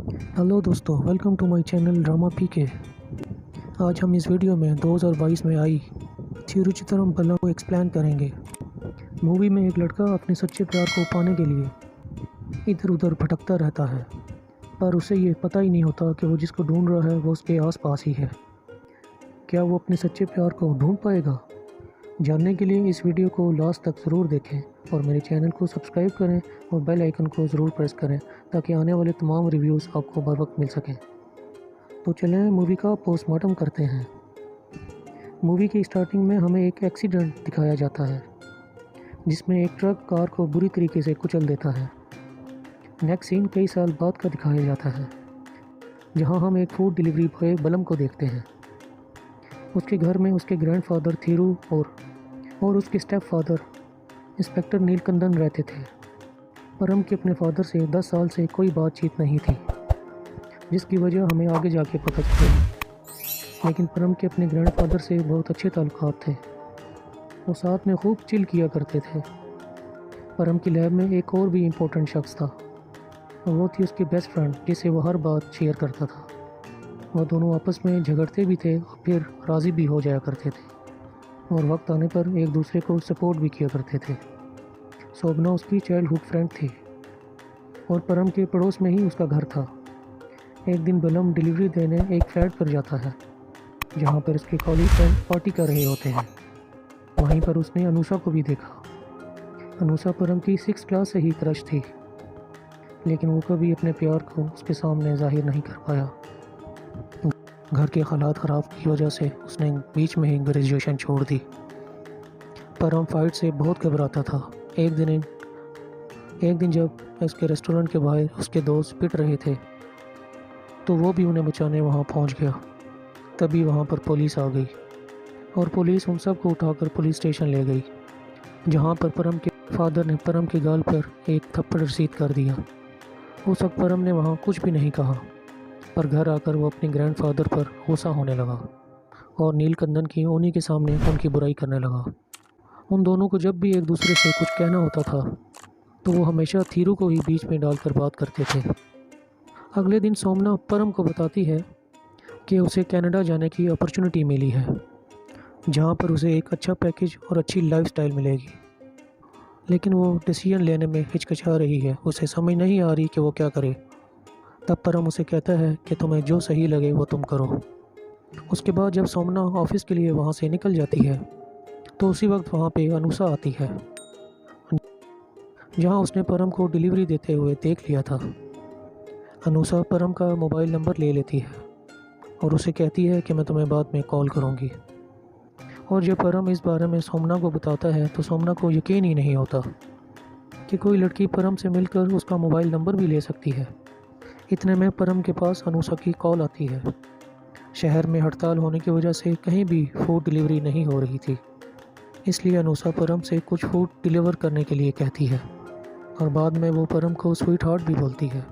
Hello दोस्तों, welcome to my channel drama PK. आज हम इस वीडियो में 2022 में आई थिरुचित्रम बल्लम को एक्सप्लेन करेंगे। मूवी में एक लड़का अपने सच्चे प्यार को पाने के लिए इधर उधर भटकता रहता है, पर उसे ये पता ही नहीं होता कि वो जिसको ढूंढ रहा है वो उसके आसपास ही है। क्या वो अपने सच्चे प्यार को ढूंढ पाएगा? जानने के लिए इस वीडियो को लास्ट तक ज़रूर देखें और मेरे चैनल को सब्सक्राइब करें और बेल आइकन को ज़रूर प्रेस करें ताकि आने वाले तमाम रिव्यूज़ आपको बर वक्त मिल सकें। तो चलें मूवी का पोस्टमार्टम करते हैं। मूवी की स्टार्टिंग में हमें एक एक्सीडेंट दिखाया जाता है जिसमें एक ट्रक कार को बुरी तरीके से कुचल देता है। नेक्स्ट सीन कई साल बाद का दिखाया जाता है जहां हम एक फूड डिलीवरी बॉय बलम को देखते हैं। उसके घर में उसके ग्रैंडफादर थीरू और उसके स्टेप फादर इंस्पेक्टर नीलकंदन रहते थे। परम के अपने फादर से 10 साल से कोई बातचीत नहीं थी, जिसकी वजह हमें आगे जाके पता चली। लेकिन परम के अपने ग्रैंडफादर से बहुत अच्छे ताल्लुकात थे। वो साथ में खूब चिल किया करते थे। परम की लैब में एक और भी इम्पोर्टेंट शख्स था और वो थी उसकी बेस्ट फ्रेंड जिसे वो हर बात शेयर करता था। वो दोनों आपस में झगड़ते भी थे और फिर राज़ी भी हो जाया करते थे और वक्त आने पर एक दूसरे को सपोर्ट भी किया करते थे। शोभना उसकी चाइल्डहुड फ्रेंड थी और परम के पड़ोस में ही उसका घर था। एक दिन बलम डिलीवरी देने एक फ्लैट पर जाता है जहाँ पर उसके कॉलेज फ्रेंड पार्टी कर रहे होते हैं। वहीं पर उसने अनुषा को भी देखा। अनुषा परम की 6th क्लास से ही क्रश थी, लेकिन वो कभी अपने प्यार को उसके सामने जाहिर नहीं कर पाया। घर के हालात ख़राब की वजह से उसने बीच में ही ग्रेजुएशन छोड़ दी। परम फाइट से बहुत घबराता था। एक दिन जब उसके रेस्टोरेंट के बाहर उसके दोस्त पिट रहे थे तो वो भी उन्हें बचाने वहाँ पहुँच गया। तभी वहाँ पर पुलिस आ गई और पुलिस उन सबको उठाकर पुलिस स्टेशन ले गई, जहाँ पर परम के फादर ने परम के गाल पर एक थप्पड़ रसीद कर दिया। उस वक्त परम ने वहाँ कुछ भी नहीं कहा, पर घर आकर वो अपने ग्रैंडफादर पर गुस्सा होने लगा और नीलकंदन की उन्हीं के सामने उनकी बुराई करने लगा। उन दोनों को जब भी एक दूसरे से कुछ कहना होता था तो वो हमेशा थीरू को ही बीच में डालकर बात करते थे। अगले दिन सोमना परम को बताती है कि उसे कनाडा जाने की अपॉर्चुनिटी मिली है, जहाँ पर उसे एक अच्छा पैकेज और अच्छी लाइफस्टाइल मिलेगी। लेकिन वो डिसीजन लेने में हिचकिचा रही है, उसे समझ नहीं आ रही कि वो क्या करे। तब परम उसे कहता है कि तुम्हें जो सही लगे वो तुम करो। उसके बाद जब सोमना ऑफिस के लिए वहाँ से निकल जाती है तो उसी वक्त वहाँ पे अनुषा आती है, जहाँ उसने परम को डिलीवरी देते हुए देख लिया था। अनुषा परम का मोबाइल नंबर ले लेती है और उसे कहती है कि मैं तुम्हें बाद में कॉल करूँगी। और जब परम इस बारे में सोमना को बताता है तो सोमना को यकीन ही नहीं होता कि कोई लड़की परम से मिलकर उसका मोबाइल नंबर भी ले सकती है। इतने में परम के पास अनुषा की कॉल आती है। शहर में हड़ताल होने की वजह से कहीं भी फूड डिलीवरी नहीं हो रही थी, इसलिए अनुषा परम से कुछ फूड डिलीवर करने के लिए कहती है और बाद में वो परम को स्वीट हार्ट भी बोलती है।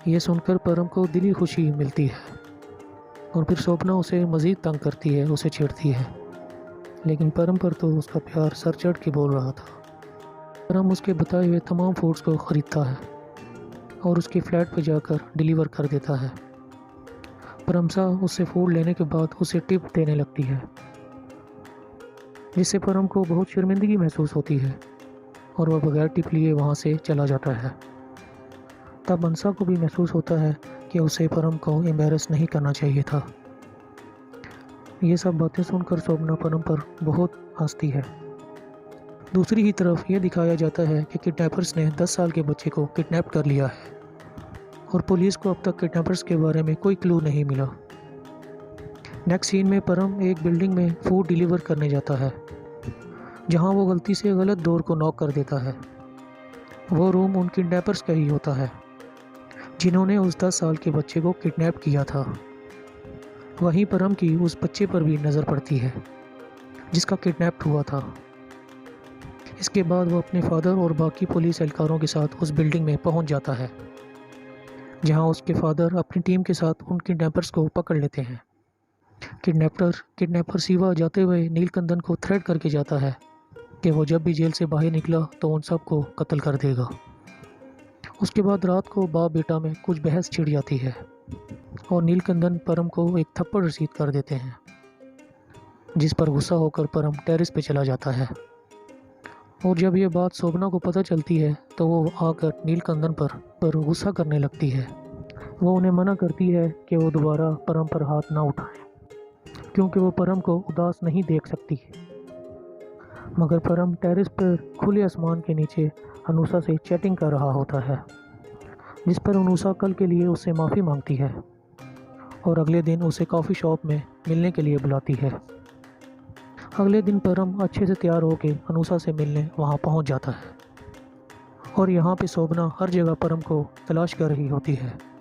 ये सुनकर परम को दिली खुशी मिलती है और फिर स्वप्ना उसे मज़ीद तंग करती है, उसे छेड़ती है। लेकिन परम पर तो उसका प्यार सर चढ़ के बोल रहा था। परम उसके बताए हुए तमाम फूड्स को ख़रीदता है और उसके फ्लैट पर जाकर डिलीवर कर देता है। परमसा उससे फूड लेने के बाद उसे टिप देने लगती है, जिससे परम को बहुत शर्मिंदगी महसूस होती है और वह बगैर टिप लिए वहाँ से चला जाता है। तब अंसा को भी महसूस होता है कि उसे परम को एम्बैरस नहीं करना चाहिए था। ये सब बातें सुनकर शोभना परम पर बहुत हंसती है। दूसरी ही तरफ ये दिखाया जाता है कि किडनैपर्स ने 10 साल के बच्चे को किडनैप कर लिया है और पुलिस को अब तक किडनैपर्स के बारे में कोई क्लू नहीं मिला। नेक्स्ट सीन में परम एक बिल्डिंग में फूड डिलीवर करने जाता है, जहां वो गलती से गलत डोर को नॉक कर देता है। वो रूम उन किडनैपर्स का ही होता है जिन्होंने उस 10 साल के बच्चे को किडनैप किया था। वहीं परम की उस बच्चे पर भी नज़र पड़ती है जिसका किडनैप हुआ था। इसके बाद वो अपने फादर और बाकी पुलिस एहलकारों के साथ उस बिल्डिंग में पहुंच जाता है, जहां उसके फादर अपनी टीम के साथ उन किडनैपर्स को पकड़ लेते हैं। किडनैपर सिवा जाते हुए नीलकंदन को थ्रेट करके जाता है कि वो जब भी जेल से बाहर निकला तो उन सबको कत्ल कर देगा उसके बाद रात को बाप बेटा में कुछ बहस छिड़ जाती है और नीलकंदन परम को एक थप्पड़ रसीद कर देते हैं, जिस पर गुस्सा होकर परम टेरेस पे चला जाता है। और जब ये बात शोभना को पता चलती है तो वो आकर नीलकंदन पर गुस्सा करने लगती है। वो उन्हें मना करती है कि वो दोबारा परम पर हाथ ना उठाएं, क्योंकि वो परम को उदास नहीं देख सकती। मगर परम टेरेस पर खुले आसमान के नीचे अनुषा से चैटिंग कर रहा होता है, जिस पर अनुषा कल के लिए उससे माफ़ी मांगती है और अगले दिन उसे कॉफ़ी शॉप में मिलने के लिए बुलाती है। अगले दिन परम अच्छे से तैयार होकर अनुषा से मिलने वहाँ पहुँच जाता है और यहाँ पे शोभना हर जगह परम को तलाश कर रही होती है।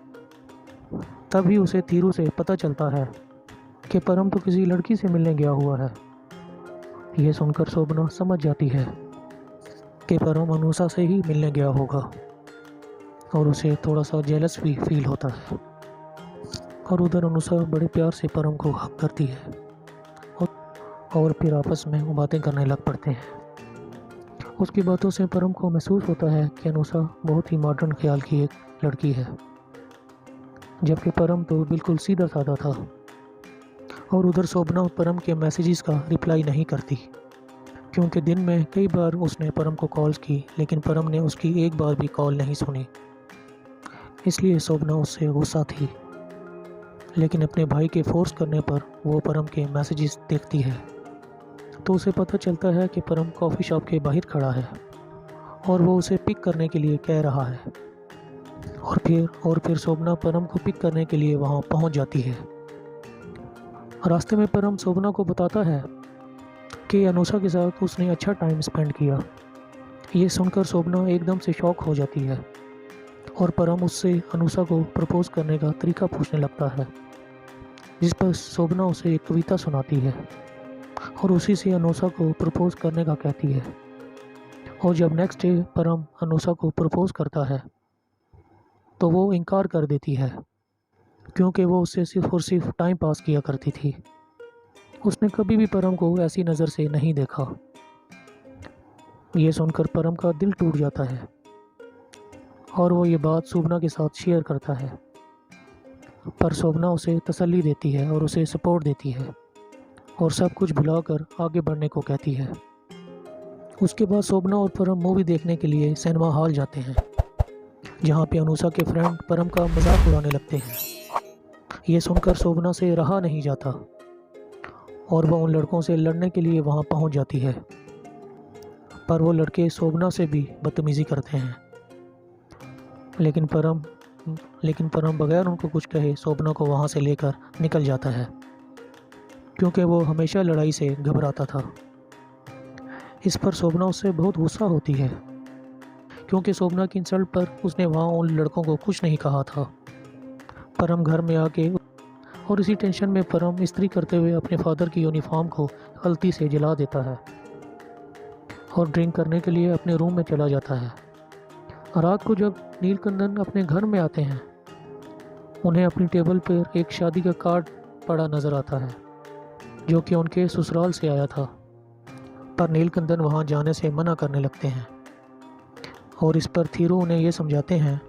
तभी उसे थीरू से पता चलता है कि परम तो किसी लड़की से मिलने गया हुआ है। ये सुनकर शोभना समझ जाती है कि परम अनुषा से ही मिलने गया होगा और उसे थोड़ा सा जेलस भी फील होता है। और उधर अनुषा बड़े प्यार से परम को हक करती है और फिर आपस में बातें करने लग पड़ते हैं। उसकी बातों से परम को महसूस होता है कि अनुषा बहुत ही मॉडर्न ख्याल की एक लड़की है, जबकि परम तो बिल्कुल सीधा साधा था। और उधर शोभना परम के मैसेजेस का रिप्लाई नहीं करती, क्योंकि दिन में कई बार उसने परम को कॉल्स की, लेकिन परम ने उसकी एक बार भी कॉल नहीं सुनी। इसलिए शोभना उससे गुस्सा थी, लेकिन अपने भाई के फोर्स करने पर वो परम के मैसेजेस देखती है तो उसे पता चलता है कि परम कॉफ़ी शॉप के बाहर खड़ा है और वो उसे पिक करने के लिए कह रहा है। और फिर शोभना परम को पिक करने के लिए वहाँ पहुँच जाती है। रास्ते में परम शोभना को बताता है कि अनुषा के साथ उसने अच्छा टाइम स्पेंड किया। ये सुनकर शोभना एकदम से शॉक हो जाती है और परम उससे अनुषा को प्रपोज करने का तरीका पूछने लगता है, जिस पर शोभना उसे एक कविता सुनाती है और उसी से अनुषा को प्रपोज करने का कहती है। और जब नेक्स्ट डे परम अनुषा को प्रपोज करता है तो वो इनकार कर देती है, क्योंकि वो उससे सिर्फ और सिर्फ टाइम पास किया करती थी। उसने कभी भी परम को ऐसी नज़र से नहीं देखा। ये सुनकर परम का दिल टूट जाता है और वो ये बात शोभना के साथ शेयर करता है, पर शोभना उसे तसल्ली देती है और उसे सपोर्ट देती है और सब कुछ भुलाकर आगे बढ़ने को कहती है। उसके बाद शोभना और परम मूवी देखने के लिए सिनेमा हॉल जाते हैं, जहाँ पे अनुषा के फ्रेंड परम का मजाक उड़ाने लगते हैं। ये सुनकर शोभना से रहा नहीं जाता और वह उन लड़कों से लड़ने के लिए वहाँ पहुँच जाती है, पर वो लड़के शोभना से भी बदतमीज़ी करते हैं। लेकिन परम बगैर उनको कुछ कहे शोभना को वहाँ से लेकर निकल जाता है, क्योंकि वो हमेशा लड़ाई से घबराता था। इस पर शोभना उससे बहुत गुस्सा होती है, क्योंकि शोभना की इंसल्ट पर उसने वहाँ उन लड़कों को कुछ नहीं कहा था। परम घर में आके और इसी टेंशन में परम इस्त्री करते हुए अपने फादर की यूनिफॉर्म को गलती से जला देता है और ड्रिंक करने के लिए अपने रूम में चला जाता है। रात को जब नीलकंदन अपने घर में आते हैं, उन्हें अपनी टेबल पर एक शादी का कार्ड पड़ा नज़र आता है, जो कि उनके ससुराल से आया था। पर नीलकंदन वहां जाने से मना करने लगते हैं और इस पर थीरू उन्हें ये समझाते हैं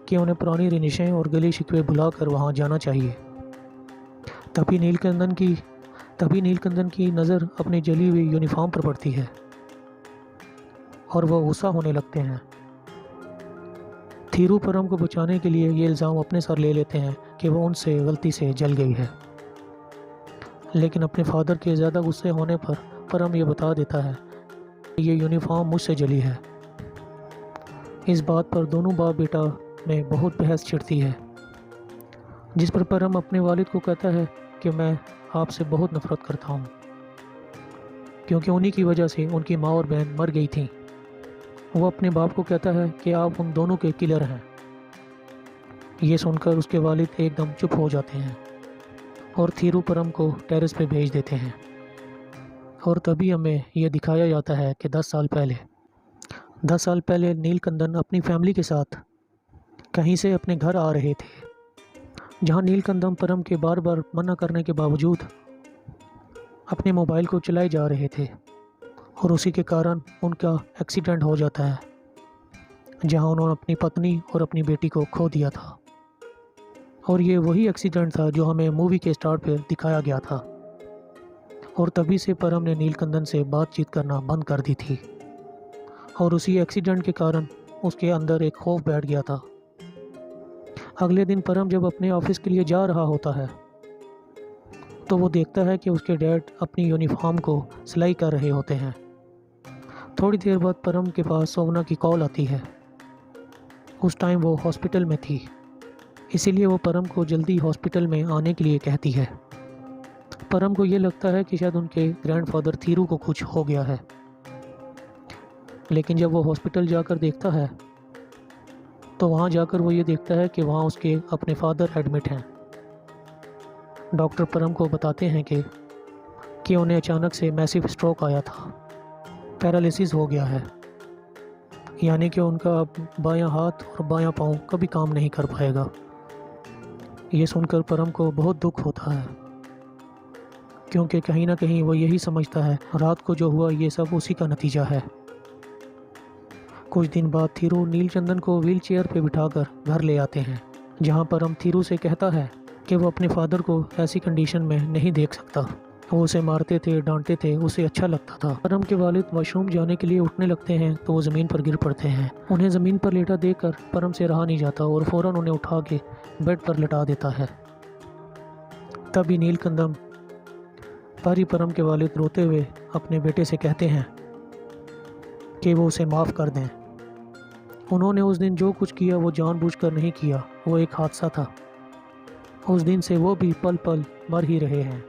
कि उन्हें पुरानी रंजिशें और गली शिकवे भुलाकर वहां जाना चाहिए। तभी नीलकंदन की नज़र अपनी जली हुई यूनिफॉर्म पर पड़ती है और वह गुस्सा होने लगते हैं। थीरू परम को बचाने के लिए ये इल्ज़ाम अपने सर ले लेते हैं कि वह उनसे गलती से जल गई है, लेकिन अपने फादर के ज़्यादा गुस्से होने पर परम ये बता देता है कि ये यूनिफॉर्म मुझसे जली है। इस बात पर दोनों बाप बेटा में बहुत बहस छिड़ती है, जिस पर परम अपने वालिद को कहता है कि मैं आपसे बहुत नफरत करता हूँ, क्योंकि उन्हीं की वजह से उनकी माँ और बहन मर गई थी। वो अपने बाप को कहता है कि आप उन दोनों के किलर हैं। ये सुनकर उसके वालिद एकदम चुप हो जाते हैं और थीरू परम को टेरेस पे भेज देते हैं। और तभी हमें यह दिखाया जाता है कि 10 साल पहले नीलकंदन अपनी फैमिली के साथ कहीं से अपने घर आ रहे थे, जहां नीलकंदन परम के बार बार मना करने के बावजूद अपने मोबाइल को चलाए जा रहे थे और उसी के कारण उनका एक्सीडेंट हो जाता है। जहां उन्होंने अपनी पत्नी और अपनी बेटी को खो दिया था। और ये वही एक्सीडेंट था जो हमें मूवी के स्टार्ट पर दिखाया गया था। और तभी से परम ने नीलकंदन से बातचीत करना बंद कर दी थी। और उसी एक्सीडेंट के कारण उसके अंदर एक खौफ बैठ गया था। अगले दिन परम जब अपने ऑफिस के लिए जा रहा होता है तो वो देखता है कि उसके डैड अपनी यूनिफॉर्म को सिलाई कर रहे होते हैं। थोड़ी देर बाद परम के पास सोवना की कॉल आती है। उस टाइम वो हॉस्पिटल में थी, इसीलिए वो परम को जल्दी हॉस्पिटल में आने के लिए कहती है। परम को ये लगता है कि शायद उनके ग्रैंडफादर थीरू को कुछ हो गया है, लेकिन जब वो हॉस्पिटल जाकर देखता है तो वहाँ जाकर वो ये देखता है कि वहाँ उसके अपने फादर एडमिट हैं। डॉक्टर परम को बताते हैं कि उन्हें अचानक से मैसिव स्ट्रोक आया था, पैरालिसिस हो गया है, यानी कि उनका अब बायां हाथ और बायां पाँव कभी काम नहीं कर पाएगा। ये सुनकर परम को बहुत दुख होता है, क्योंकि कहीं ना कहीं वो यही समझता है रात को जो हुआ ये सब उसी का नतीजा है। कुछ दिन बाद थीरू नीलचंदन को व्हील चेयर पर बिठाकर घर ले आते हैं, जहाँ परम थीरू से कहता है कि वो अपने फादर को ऐसी कंडीशन में नहीं देख सकता। वो उसे मारते थे, डांटते थे, उसे अच्छा लगता था। परम के वालिद वॉशरूम जाने के लिए उठने लगते हैं तो वो ज़मीन पर गिर पड़ते हैं। उन्हें ज़मीन पर लेटा देखकर परम से रहा नहीं जाता और फ़ौरन उन्हें उठा के बेड पर लटा देता है। तभी नीलकंदम पारी परम के वालिद रोते हुए अपने बेटे से कहते हैं कि वो उसे माफ़ कर दें। उन्होंने उस दिन जो कुछ किया वो जानबूझकर नहीं किया, वो एक हादसा था। उस दिन से वो भी पल पल मर ही रहे हैं,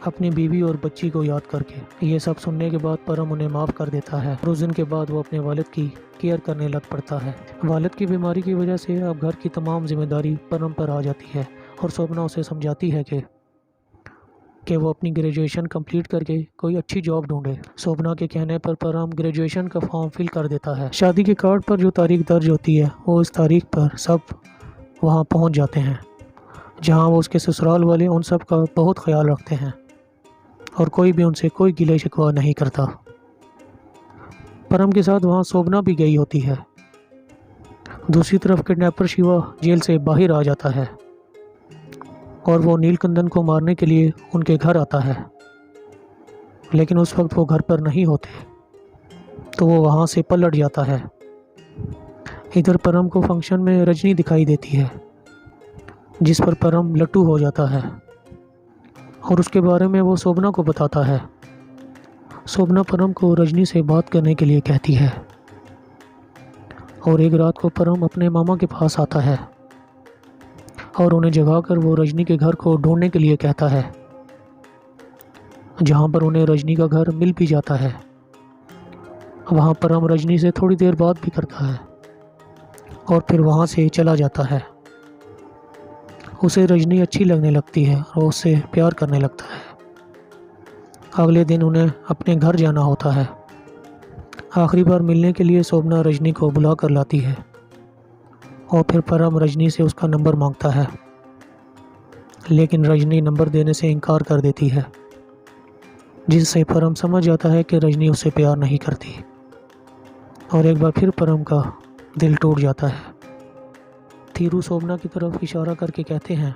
अपनी बीवी और बच्ची को याद करके। ये सब सुनने के बाद परम उन्हें माफ़ कर देता है और उस दिन के बाद वो अपने वालिद की केयर करने लग पड़ता है। वालिद की बीमारी की वजह से अब घर की तमाम जिम्मेदारी परम पर आ जाती है और शोभना उसे समझाती है कि वो अपनी ग्रेजुएशन कंप्लीट करके कोई अच्छी जॉब ढूंढे। शोभना के कहने पर परम ग्रेजुएशन का फॉर्म फिल कर देता है। शादी के कार्ड पर जो तारीख दर्ज होती है वो इस तारीख पर सब वहाँ पहुँच जाते हैं, जहाँ वो उसके ससुराल वाले उन सब का बहुत ख्याल रखते हैं और कोई भी उनसे कोई गिले शिकवा नहीं करता। परम के साथ वहाँ शोभना भी गई होती है। दूसरी तरफ किडनैपर शिवा जेल से बाहर आ जाता है और वो नीलकंदन को मारने के लिए उनके घर आता है, लेकिन उस वक्त वो घर पर नहीं होते, तो वो वहाँ से पलट जाता है। इधर परम को फंक्शन में रजनी दिखाई देती है, जिस पर परम लट्टू हो जाता है और उसके बारे में वो शोभना को बताता है। शोभना परम को रजनी से बात करने के लिए कहती है और एक रात को परम अपने मामा के पास आता है और उन्हें जगाकर वो रजनी के घर को ढूंढने के लिए कहता है, जहाँ पर उन्हें रजनी का घर मिल भी जाता है। वहाँ परम रजनी से थोड़ी देर बात भी करता है और फिर वहाँ से चला जाता है। उसे रजनी अच्छी लगने लगती है और उससे प्यार करने लगता है। अगले दिन उन्हें अपने घर जाना होता है। आखिरी बार मिलने के लिए शोभना रजनी को बुला कर लाती है और फिर परम रजनी से उसका नंबर मांगता है, लेकिन रजनी नंबर देने से इनकार कर देती है, जिससे परम समझ जाता है कि रजनी उससे प्यार नहीं करती और एक बार फिर परम का दिल टूट जाता है। थीरू शोभना की तरफ इशारा करके कहते हैं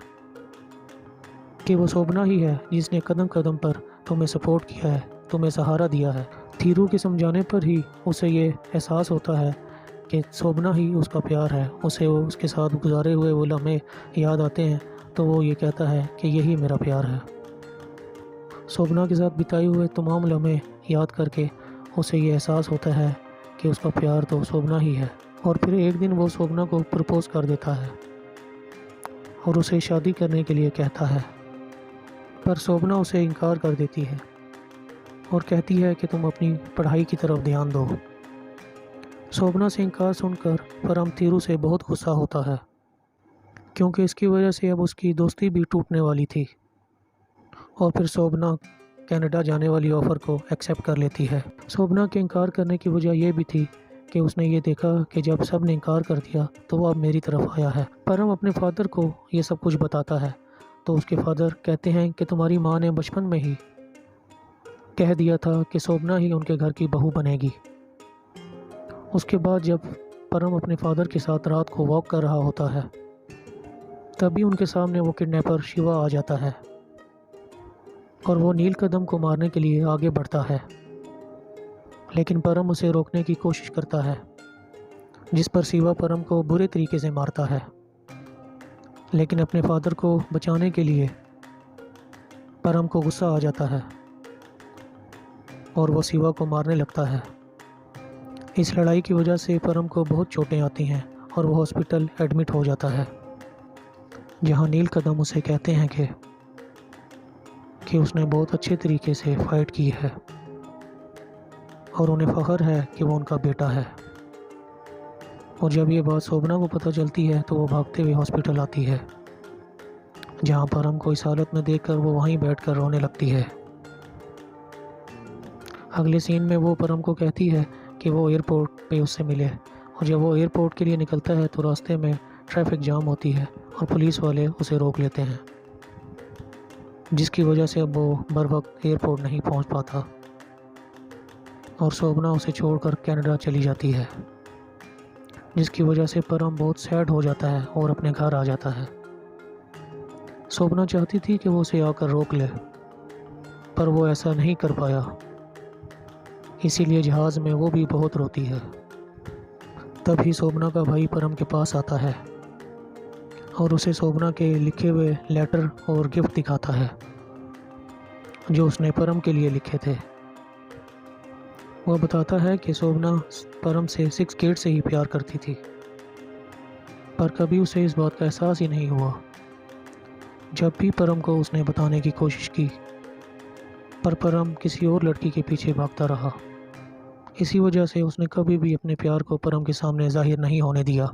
कि वो शोभना ही है जिसने कदम कदम पर तुम्हें सपोर्ट किया है, तुम्हें सहारा दिया है। थीरू के समझाने पर ही उसे ये एहसास होता है कि शोभना ही उसका प्यार है। उसे वो उसके साथ गुजारे हुए वो लम्हे याद आते हैं, तो वो ये कहता है कि यही मेरा प्यार है। शोभना के साथ बिताए हुए तमाम लम्हे याद करके उसे ये एहसास होता है कि उसका प्यार तो शोभना ही है। और फिर एक दिन वो शोभना को प्रपोज कर देता है और उसे शादी करने के लिए कहता है, पर शोभना उसे इनकार कर देती है और कहती है कि तुम अपनी पढ़ाई की तरफ ध्यान दो। शोभना से इनकार सुनकर परम थीरू से बहुत गुस्सा होता है, क्योंकि इसकी वजह से अब उसकी दोस्ती भी टूटने वाली थी। और फिर शोभना कनाडा जाने वाली ऑफ़र को एक्सेप्ट कर लेती है। शोभना के इनकार करने की वजह यह भी थी कि उसने ये देखा कि जब सब ने इनकार कर दिया तो वो अब मेरी तरफ आया है। परम अपने फादर को ये सब कुछ बताता है तो उसके फादर कहते हैं कि तुम्हारी माँ ने बचपन में ही कह दिया था कि शोभना ही उनके घर की बहू बनेगी। उसके बाद जब परम अपने फादर के साथ रात को वॉक कर रहा होता है, तभी उनके सामने वो किडनैपर शिवा आ जाता है और वो नीलकदम को मारने के लिए आगे बढ़ता है, लेकिन परम उसे रोकने की कोशिश करता है, जिस पर शिवा परम को बुरे तरीके से मारता है। लेकिन अपने फादर को बचाने के लिए परम को गुस्सा आ जाता है और वो शिवा को मारने लगता है। इस लड़ाई की वजह से परम को बहुत चोटें आती हैं और वो हॉस्पिटल एडमिट हो जाता है, जहां नीलकदम उसे कहते हैं कि उसने बहुत अच्छे तरीके से फाइट की है और उन्हें फ़ख्र है कि वो उनका बेटा है। और जब ये बात शोभना को पता चलती है तो वो भागते हुए हॉस्पिटल आती है, जहां परम को इस हालत में देखकर वो वहीं बैठकर रोने लगती है। अगले सीन में वो परम को कहती है कि वो एयरपोर्ट पे उससे मिले, और जब वो एयरपोर्ट के लिए निकलता है तो रास्ते में ट्रैफिक जाम होती है और पुलिस वाले उसे रोक लेते हैं, जिसकी वजह से अब वो बर वक्त एयरपोर्ट नहीं पहुंच पाता और शोभना उसे छोड़कर कनाडा चली जाती है, जिसकी वजह से परम बहुत सैड हो जाता है और अपने घर आ जाता है। शोभना चाहती थी कि वो उसे आकर रोक ले, पर वो ऐसा नहीं कर पाया, इसीलिए जहाज़ में वो भी बहुत रोती है। तभी शोभना का भाई परम के पास आता है और उसे शोभना के लिखे हुए लेटर और गिफ्ट दिखाता है जो उसने परम के लिए लिखे थे। वह बताता है कि शोभना परम से 6 ग्रेड से ही प्यार करती थी, पर कभी उसे इस बात का एहसास ही नहीं हुआ। जब भी परम को उसने बताने की कोशिश की, पर परम किसी और लड़की के पीछे भागता रहा। इसी वजह से उसने कभी भी अपने प्यार को परम के सामने जाहिर नहीं होने दिया।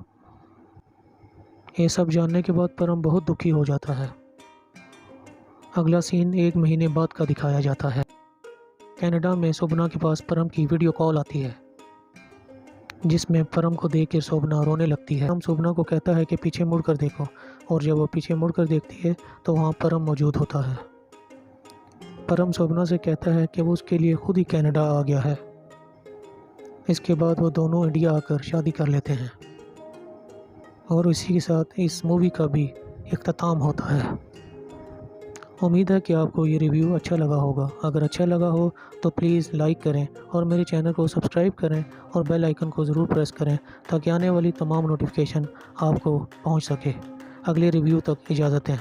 ये सब जानने के बाद परम बहुत दुखी हो जाता है। अगला सीन 1 महीने बाद का दिखाया जाता है। कनाडा में शोभना के पास परम की वीडियो कॉल आती है, जिसमें परम को देखकर शोभना रोने लगती है। परम शोभना को कहता है कि पीछे मुड़कर देखो, और जब वो पीछे मुड़कर देखती है तो वहाँ परम मौजूद होता है। परम शोभना से कहता है कि वो उसके लिए खुद ही कनाडा आ गया है। इसके बाद वो दोनों इंडिया आकर शादी कर लेते हैं और इसी के साथ इस मूवी का भी इख्तिताम होता है। उम्मीद है कि आपको ये रिव्यू अच्छा लगा होगा। अगर अच्छा लगा हो तो प्लीज़ लाइक करें और मेरे चैनल को सब्सक्राइब करें और बेल आइकन को ज़रूर प्रेस करें ताकि आने वाली तमाम नोटिफिकेशन आपको पहुंच सके। अगले रिव्यू तक इजाज़त दें।